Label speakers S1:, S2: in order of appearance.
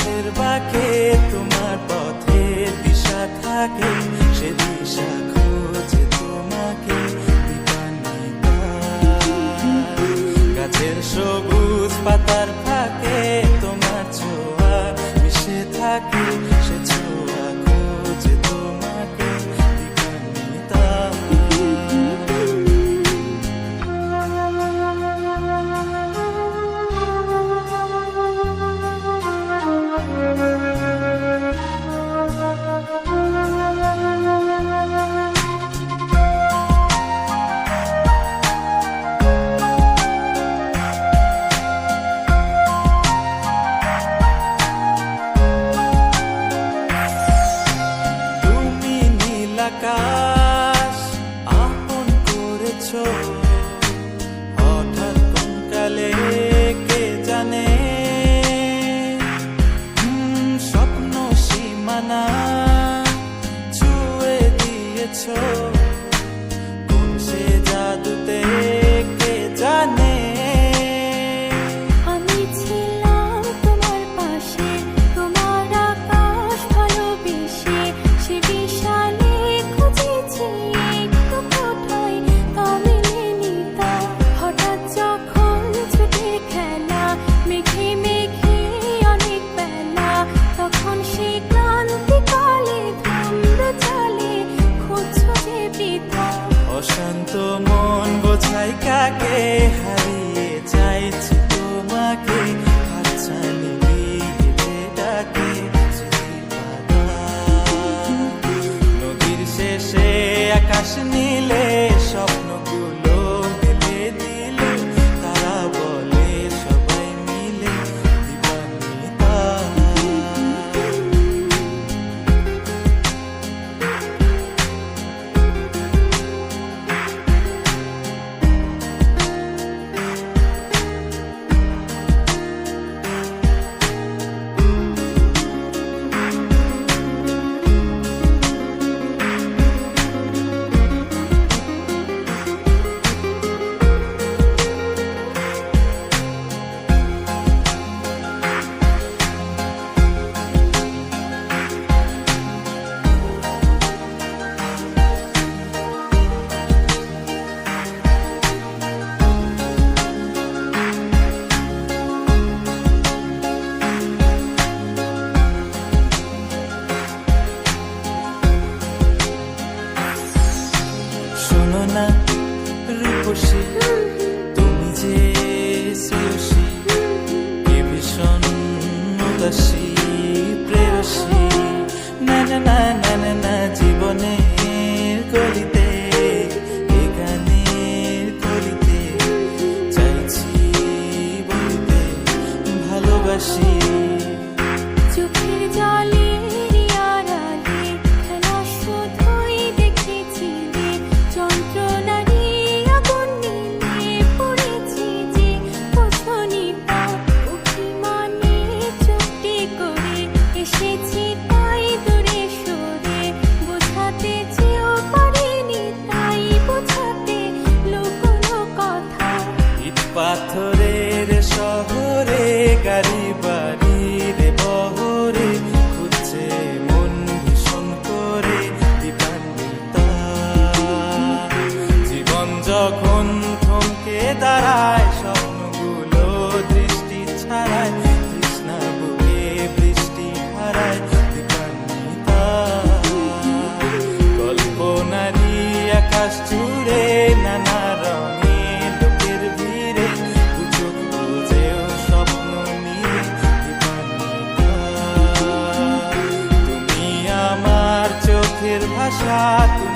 S1: পথের বাঁকে তোমার পথের দিশা থাকে, সে দিশা খোঁজে তোমাকে দীপান্বিতা। গাছের সবুজ পাতার ফাঁকে তোমার ছোঁয়া মিশে থাকে, সে ছোঁয়া খোঁজে তোমাকে দীপান্বিতা। আকাশ আপন করেছো হঠাৎ কোন কালে কে জানে, স্বপ্ন সীমানা ছুঁয়ে দিয়েছো কোন সে জাদুতে কে জানে।
S2: আমি ছিলাম তোমার পাশে, তোমার আকাশ ভালোবেসে, সে বিশাল
S1: অশান্ত মন বোঝাই কাকে, হারিয়ে চাইছি তোমাকে, হাতছানি দিয়ে ডাকে নদীর শেষে আকাশ নীলে স্বপ্নগুলো মেলে দিলে, তারা বলে সবাই মিলে দীপান্বিতা। শোনো না রূপসী, তুমি যে শ্রেয়সী, কে ভীষণ উদাসী প্রেয়সী। না না না না না না, জীবনের গলিতে এ গানের কলিতে চাইছি বলিতে ভালোবাসি।
S2: চোখের জলে
S1: পাথরের শহরে গাড়ি বাড়ির বহরে খুঁজছে মন ভীষণ করে দীপান্বিতা। জীবন যখন থমকে দাঁড়ায়, স্বপ্নগুলো দৃষ্টি ছাড়ায়, তৃষ্ণা বুকে বৃষ্টি হারায় দীপান্বিতা। কল্পনারি আকাশ জুড়ে নানা রঙে ভাষা।